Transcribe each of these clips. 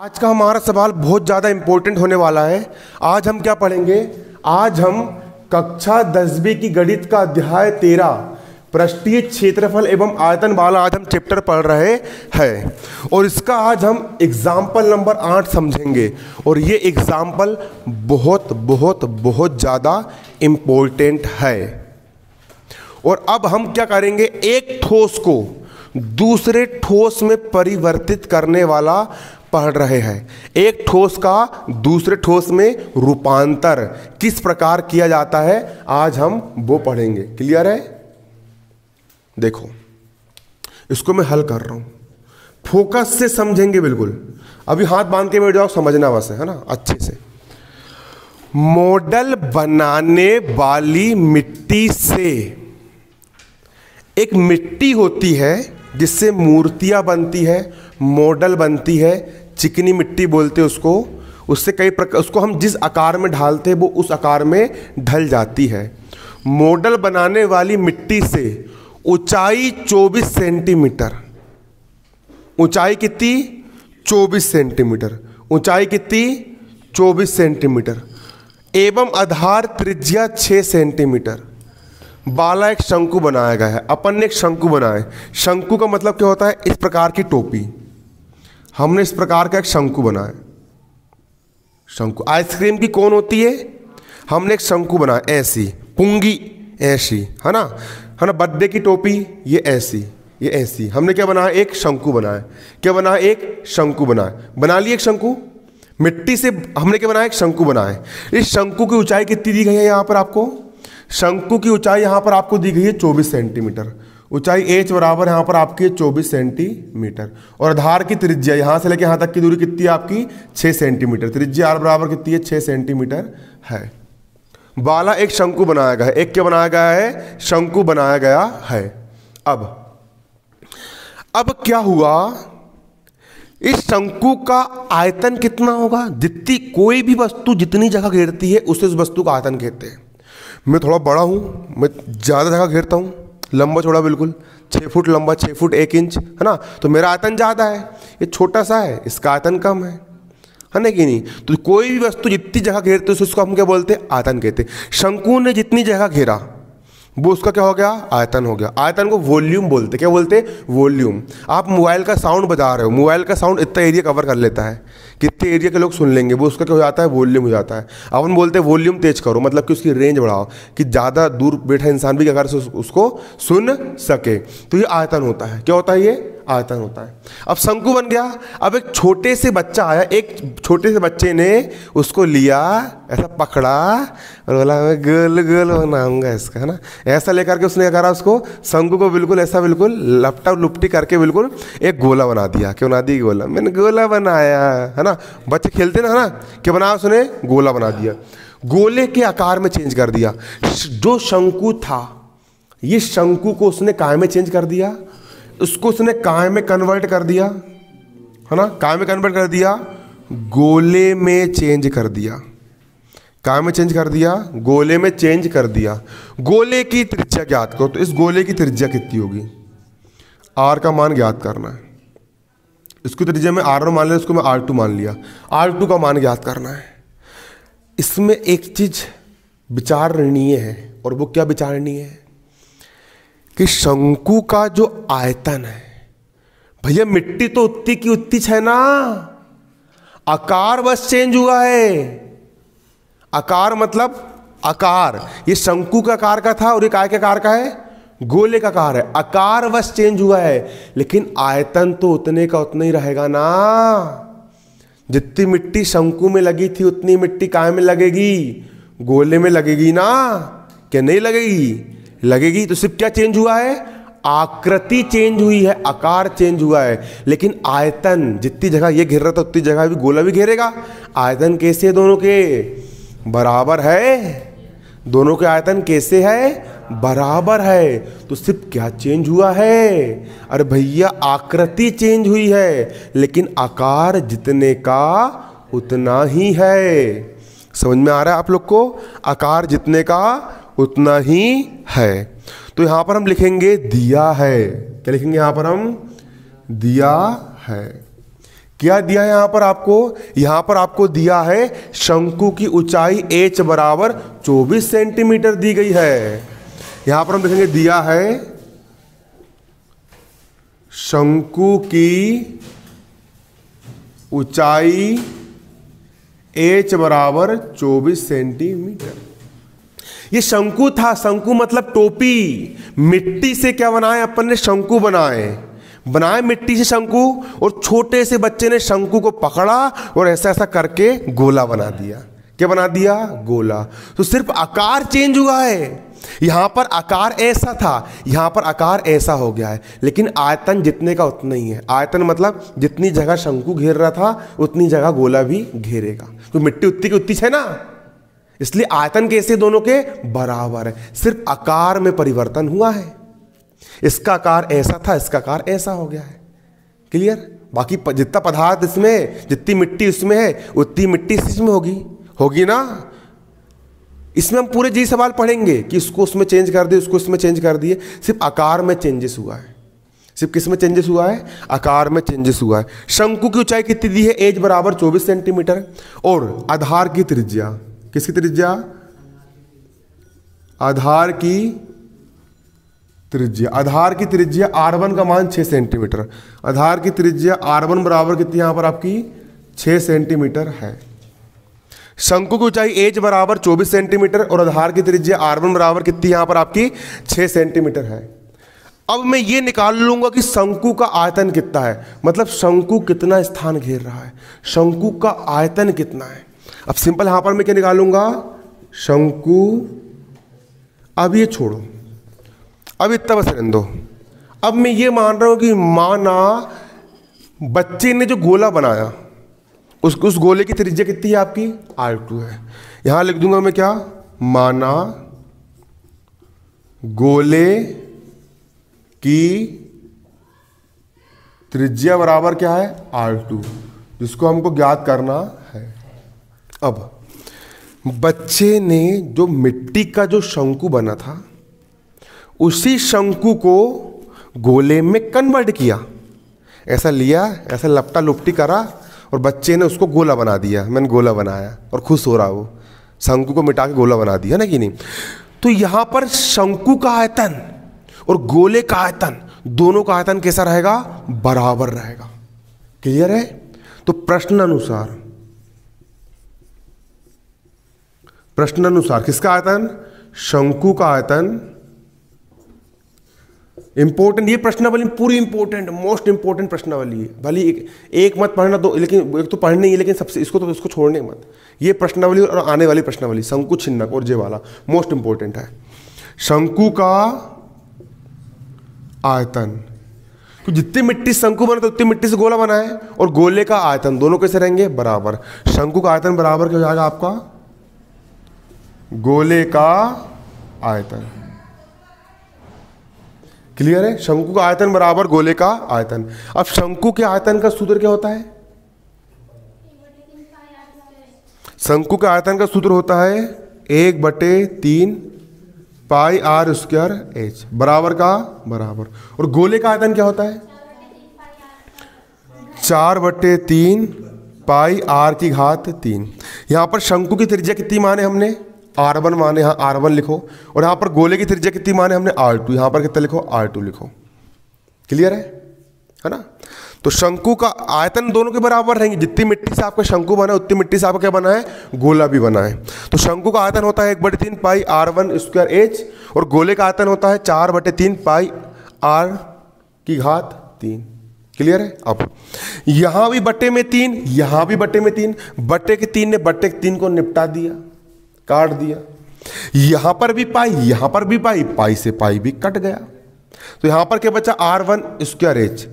आज का हमारा सवाल बहुत ज़्यादा इम्पोर्टेंट होने वाला है। आज हम क्या पढ़ेंगे? आज हम कक्षा 10वीं की गणित का अध्याय 13 पृष्ठीय क्षेत्रफल एवं आयतन वाला आज हम चैप्टर पढ़ रहे हैं और इसका आज हम एग्जाम्पल नंबर 8 समझेंगे। और ये एग्जाम्पल बहुत बहुत बहुत ज़्यादा इम्पोर्टेंट है। और अब हम क्या करेंगे, एक ठोस को दूसरे ठोस में परिवर्तित करने वाला पढ़ रहे हैं। एक ठोस का दूसरे ठोस में रूपांतर किस प्रकार किया जाता है, आज हम वो पढ़ेंगे। क्लियर है? देखो, इसको मैं हल कर रहा हूं, फोकस से समझेंगे बिल्कुल। अभी हाथ बांध के बैठ जाओ, समझना बस है ना अच्छे से। मॉडल बनाने वाली मिट्टी से, एक मिट्टी होती है जिससे मूर्तियां बनती है, मॉडल बनती है, चिकनी मिट्टी बोलते हैं उसको। उससे कई प्रकार, उसको हम जिस आकार में ढालते हैं वो उस आकार में ढल जाती है। मॉडल बनाने वाली मिट्टी से ऊंचाई 24 सेंटीमीटर, ऊंचाई कितनी? 24 सेंटीमीटर। ऊंचाई कितनी? 24 सेंटीमीटर एवं आधार त्रिज्या 6 सेंटीमीटर वाला एक शंकु बनाया गया है। अपन ने एक शंकु बनाया। शंकु का मतलब क्या होता है? इस प्रकार की टोपी। हमने इस प्रकार का एक शंकु बनाया। शंकु आइसक्रीम की कौन होती है? हमने एक शंकु बनाया, ऐसी पुंगी, ऐसी है ना, है ना। बर्थडे की टोपी ये ऐसी, ये ऐसी। हमने क्या बनाया? एक शंकु बनाया। क्या बनाया? एक शंकु बनाया। बना लिए एक शंकु मिट्टी से। हमने क्या बनाया? एक शंकु बनाया। इस शंकु की ऊंचाई कितनी दी गई है यहां पर आपको? शंकु की ऊंचाई यहां पर आपको दी गई है 24 सेंटीमीटर। ऊंचाई h बराबर यहां पर आपकी है 24 सेंटीमीटर। और आधार की त्रिज्या यहां से लेकर यहां तक की दूरी कितनी है आपकी? 6 सेंटीमीटर। त्रिज्या r बराबर कितनी है? 6 सेंटीमीटर है। वाला एक शंकु बनाया गया है। एक क्या बनाया गया है? शंकु बनाया गया है। अब क्या हुआ? इस शंकु का आयतन कितना होगा? जितनी कोई भी वस्तु जितनी जगह घेरती है उसे उस वस्तु का आयतन कहते हैं। मैं थोड़ा बड़ा हूं, मैं ज्यादा जगह घेरता हूं, लंबा चौड़ा बिल्कुल 6 फुट लंबा, 6 फुट 1 इंच, है ना। तो मेरा आयतन ज़्यादा है, ये छोटा सा है, इसका आयतन कम है ना कि नहीं। तो कोई भी वस्तु जितनी जगह घेरते हैं उसको हम क्या बोलते हैं? आयतन कहते हैं। शंकु ने जितनी जगह घेरा वो उसका क्या हो गया? आयतन हो गया। आयतन को वॉल्यूम बोलते। क्या बोलते? वॉल्यूम। आप मोबाइल का साउंड बजा रहे हो, मोबाइल का साउंड इतना एरिया कवर कर लेता है, कितने एरिया के लोग सुन लेंगे, वो उसका क्या हो जाता है? वॉल्यूम हो जाता है। अपन बोलते हैं वॉल्यूम तेज करो, मतलब कि उसकी रेंज बढ़ाओ कि ज़्यादा दूर बैठा इंसान भी अगर उसको सुन सके। तो ये आयतन होता है। क्या होता है? ये आयतन होता है। अब शंकु बन गया। अब एक छोटे से बच्चा आया, एक छोटे से बच्चे ने उसको लिया, ऐसा पकड़ा और बोला मैं गोल गोल बनाऊंगा इसका, है ना। ऐसा लेकर के उसने क्या करा? उसको शंकु को बिल्कुल ऐसा बिल्कुल लपटा लुपटी करके बिल्कुल एक गोला बना दिया। क्यों बना दी? गोला। मैंने गोला बनाया, है ना। बच्चे खेलते ना, है ना। क्या बनाया उसने? गोला बना दिया। गोले के आकार में चेंज कर दिया। जो शंकु था, ये शंकु को उसने काय में चेंज कर दिया, उसको उसने काय में कन्वर्ट कर दिया, है ना। काय में कन्वर्ट कर दिया, गोले में चेंज कर दिया। काय में चेंज कर दिया, गोले में चेंज कर दिया। गोले की त्रिज्या ज्ञात करो। तो इस गोले की त्रिज्या कितनी होगी? r का मान ज्ञात करना है। इसकी त्रिज्या में r1 मान लिया, इसको मैं r2 मान लिया। r2 का मान ज्ञात करना है। इसमें एक चीज विचारणीय है, और वो क्या विचारणीय है? कि शंकु का जो आयतन है, भैया मिट्टी तो उतनी की उतनी है ना, आकार बस चेंज हुआ है। आकार मतलब आकार, ये शंकु का आकार का था और ये काय के आकार का है? गोले का आकार है। आकार बस चेंज हुआ है, लेकिन आयतन तो उतने का उतना ही रहेगा ना। जितनी मिट्टी शंकु में लगी थी उतनी मिट्टी काय में लगेगी? गोले में लगेगी ना। क्या नहीं लगेगी? लगेगी। तो सिर्फ क्या चेंज हुआ है? आकृति चेंज हुई है, आकार चेंज हुआ है, लेकिन आयतन जितनी जगह ये घेर रहा था उतनी जगह भी गोला भी घेरेगा। आयतन कैसे है? दोनों के बराबर है। दोनों के आयतन कैसे है? बराबर है। तो सिर्फ क्या चेंज हुआ है? अरे भैया आकृति चेंज हुई है, लेकिन आकार जितने का उतना ही है। समझ में आ रहा है आप लोग को? आकार जितने का उतना ही है। तो यहां पर हम लिखेंगे दिया है। क्या लिखेंगे यहां पर हम? दिया है। क्या दिया है यहां पर आपको? यहां पर आपको दिया है शंकु की ऊंचाई h बराबर 24 सेंटीमीटर दी गई है। यहां पर हम देखेंगे दिया है शंकु की ऊंचाई h बराबर 24 सेंटीमीटर। ये शंकु था, शंकु मतलब टोपी। मिट्टी से क्या बनाए अपन ने? शंकु बनाए मिट्टी से शंकु, और छोटे से बच्चे ने शंकु को पकड़ा और ऐसा ऐसा करके गोला बना दिया। क्या बना दिया? गोला। तो सिर्फ आकार चेंज हुआ है। यहां पर आकार ऐसा था, यहां पर आकार ऐसा हो गया है, लेकिन आयतन जितने का उतना ही है। आयतन मतलब जितनी जगह शंकु घेर रहा था उतनी जगह गोला भी घेरेगा। तो मिट्टी उतनी की उतनी है ना, इसलिए आयतन कैसे दोनों के बराबर है, सिर्फ आकार में परिवर्तन हुआ है। इसका आकार ऐसा था, इसका आकार ऐसा हो गया है। क्लियर? बाकी जितना पदार्थ इसमें, जितनी मिट्टी इसमें है उतनी मिट्टी इसमें होगी ना। इसमें हम पूरे जी सवाल पढ़ेंगे कि इसको उसमें चेंज कर दिए, उसको इसमें चेंज कर दिए। सिर्फ आकार में चेंजेस हुआ है। सिर्फ किस में चेंजेस हुआ है? आकार में चेंजेस हुआ है। शंकु की ऊंचाई कितनी दी है? h बराबर 24 सेंटीमीटर। और आधार की त्रिज्या, किसकी त्रिज्या? आधार की त्रिज्या r1 का मान 6 सेंटीमीटर। आधार की त्रिज्या r1 बराबर कितनी यहां पर आपकी? 6 सेंटीमीटर है। शंकु की ऊंचाई h बराबर 24 सेंटीमीटर और आधार की त्रिज्या r1 बराबर कितनी यहां पर आपकी? 6 सेंटीमीटर है। अब मैं ये निकाल लूंगा कि शंकु का आयतन कितना है, मतलब शंकु कितना स्थान घेर रहा है, शंकु का आयतन कितना है। अब सिंपल यहां पर मैं क्या निकालूंगा? शंकु। अब ये छोड़ो, अब इतना बस रहने दो। अब मैं ये मान रहा हूं कि माना बच्चे ने जो गोला बनाया उस गोले की त्रिज्या कितनी है आपकी? r2 है। यहां लिख दूंगा मैं क्या? माना गोले की त्रिज्या बराबर क्या है? r2, जिसको हमको ज्ञात करना है। अब बच्चे ने जो मिट्टी का जो शंकु बना था उसी शंकु को गोले में कन्वर्ट किया। ऐसा लिया, ऐसा लपटा लुपटी करा और बच्चे ने उसको गोला बना दिया। मैंने गोला बनाया और खुश हो रहा, वो शंकु को मिटा के गोला बना दिया ना कि नहीं। तो यहां पर शंकु का आयतन और गोले का आयतन, दोनों का आयतन कैसा रहेगा? बराबर रहेगा। क्लियर है? तो प्रश्न अनुसार किसका आयतन? शंकु का आयतन। इंपॉर्टेंट ये प्रश्नावली, पूरी इंपॉर्टेंट, मोस्ट इंपॉर्टेंट प्रश्नावली है। भले एक मत पढ़ना दो, लेकिन एक तो पढ़नी ही है, लेकिन सबसे इसको छोड़ने मत। ये प्रश्नावली और आने वाली प्रश्नावली शंकु छिन्नक और जे वाला मोस्ट इंपॉर्टेंट है। शंकु का आयतन, तो जितनी मिट्टी शंकु बना तो उतनी मिट्टी से गोला बना है, और गोले का आयतन दोनों कैसे रहेंगे? बराबर। शंकु का आयतन बराबर क्या हो जाएगा आपका? गोले का आयतन। क्लियर है? शंकु का आयतन बराबर गोले का आयतन। अब शंकु के आयतन का सूत्र क्या होता है? शंकु के आयतन का सूत्र होता है 1/3 पाई r स्क्वायर h बराबर का बराबर। और गोले का आयतन क्या होता है? 4/3 पाई r की घात 3। यहां पर शंकु की त्रिज्या कितनी माने हमने? r1 माने, यहाँ r1 लिखो। और यहाँ पर गोले की त्रिज्या कितनी माने हमने? r2। यहाँ पर कितना लिखो? r2 लिखो। क्लियर है ना? तो शंकु का आयतन दोनों के बराबर रहेंगे। जितनी मिट्टी से आपका शंकु बना है उतनी मिट्टी से आपका क्या बना है? गोला भी बना है। तो शंकु का आयतन होता है 1/3 पाई r1 स्क्वायर h, और गोले का आयतन होता है 4/3 पाई r की घात 3। क्लियर है? अब यहां भी बट्टे में 3, यहां भी बट्टे में 3। बट्टे के 3 ने बट्टे के 3 को निपटा दिया, काट दिया। यहां पर भी पाई, यहां पर भी पाई, पाई से पाई भी कट गया। तो यहां पर क्या बचा? r1 square h,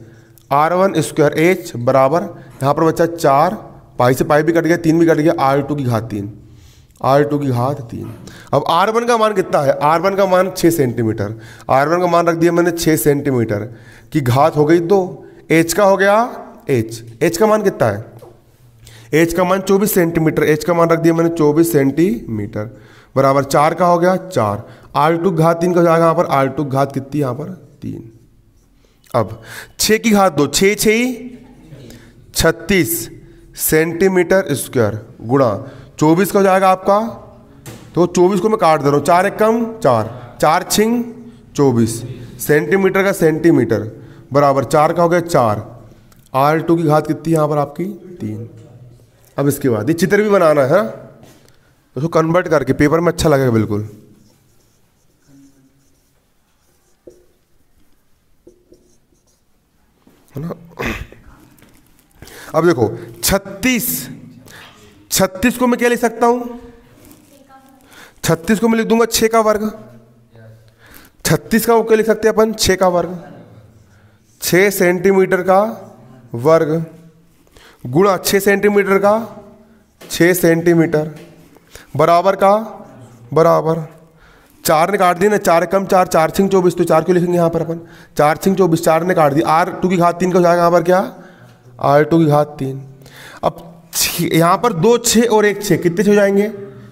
r1 square h बराबर, यहां पर बचा 4, पाई से पाई भी कट गया, 3 भी कट गया, r2 की घात 3, r2 की घात 3। अब r1 का मान कितना है? r1 का मान 6 सेंटीमीटर। r1 का मान रख दिया मैंने 6 सेंटीमीटर की घात हो गई 2। h का हो गया h का मान कितना है? h का मान 24 सेंटीमीटर। h का मान रख दिया मैंने 24 सेंटीमीटर बराबर 4 का हो गया 4। r2 घात 3 का हो जाएगा यहाँ पर, r2 घात कितनी यहाँ पर? 3। अब 6 की घात 2, 6 6 36 सेंटीमीटर स्क्वायर गुणा 24 का हो जाएगा आपका, तो 24 को मैं काट दे रहा हूँ, 4 एक कम 4, 4 छिंग 24 सेंटीमीटर का सेंटीमीटर बराबर 4 का हो गया 4, R2 की घात कितनी है यहाँ पर आपकी 3। अब इसके बाद ये चित्र भी बनाना है, उसको कन्वर्ट करके पेपर में अच्छा लगेगा बिल्कुल। है ना। अब देखो 36 को मैं क्या लिख सकता हूं, 36 को मैं लिख दूंगा 6 का वर्ग। 36 का वो क्या लिख सकते हैं अपन, 6 का वर्ग, 6 सेंटीमीटर का वर्ग गुणा 6 सेंटीमीटर का 6 सेंटीमीटर बराबर का बराबर 4 ने काट दी ना, 4 कम 4, 4 छिंग 24, तो 4 क्यों लिखेंगे यहाँ पर अपन, 4 छिंग 24, 4 ने काट दी, R2 की घात 3 का हो जाएगा यहाँ पर क्या, R2 की घात 3। अब यहाँ पर 2 6 और 1 6 कितने हो जाएंगे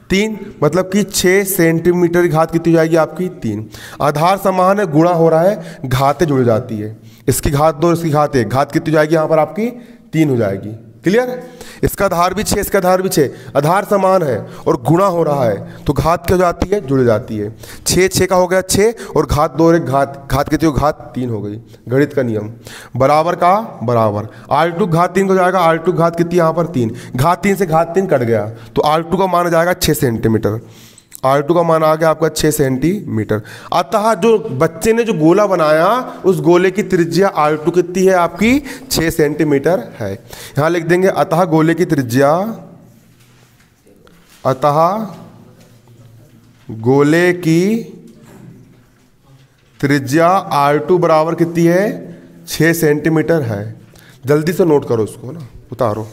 3, मतलब कि 6 सेंटीमीटर की घात कितनी हो जाएगी आपकी 3। आधार समान है, गुणा हो रहा है, घातें जुड़ जाती है, इसकी घात 2 इसकी घात 1, घात कितनी हो जाएगी यहाँ पर आपकी 3 हो जाएगी। क्लियर, इसका आधार भी 6 इसका आधार भी 6, आधार समान है और गुणा हो रहा है तो घात क्या हो जाती है, जुड़ जाती है। 6 का हो गया 6 और घात 2 और 1 घात कितनी हो, घात 3 हो गई, गणित का नियम। बराबर का बराबर R2 घात 3 हो जाएगा, R2 घात कितनी यहाँ पर 3, घात 3 से घात 3 कट गया तो R2 का मान आ जाएगा 6 सेंटीमीटर, R2 का मान आ गया आपका 6 सेंटीमीटर। अतः जो बच्चे ने जो गोला बनाया उस गोले की त्रिज्या R2 कितनी है आपकी 6 सेंटीमीटर है। यहां लिख देंगे अतः गोले की त्रिज्या, अतः गोले की त्रिज्या R2 बराबर कितनी है 6 सेंटीमीटर है। जल्दी से नोट करो उसको ना, उतारो।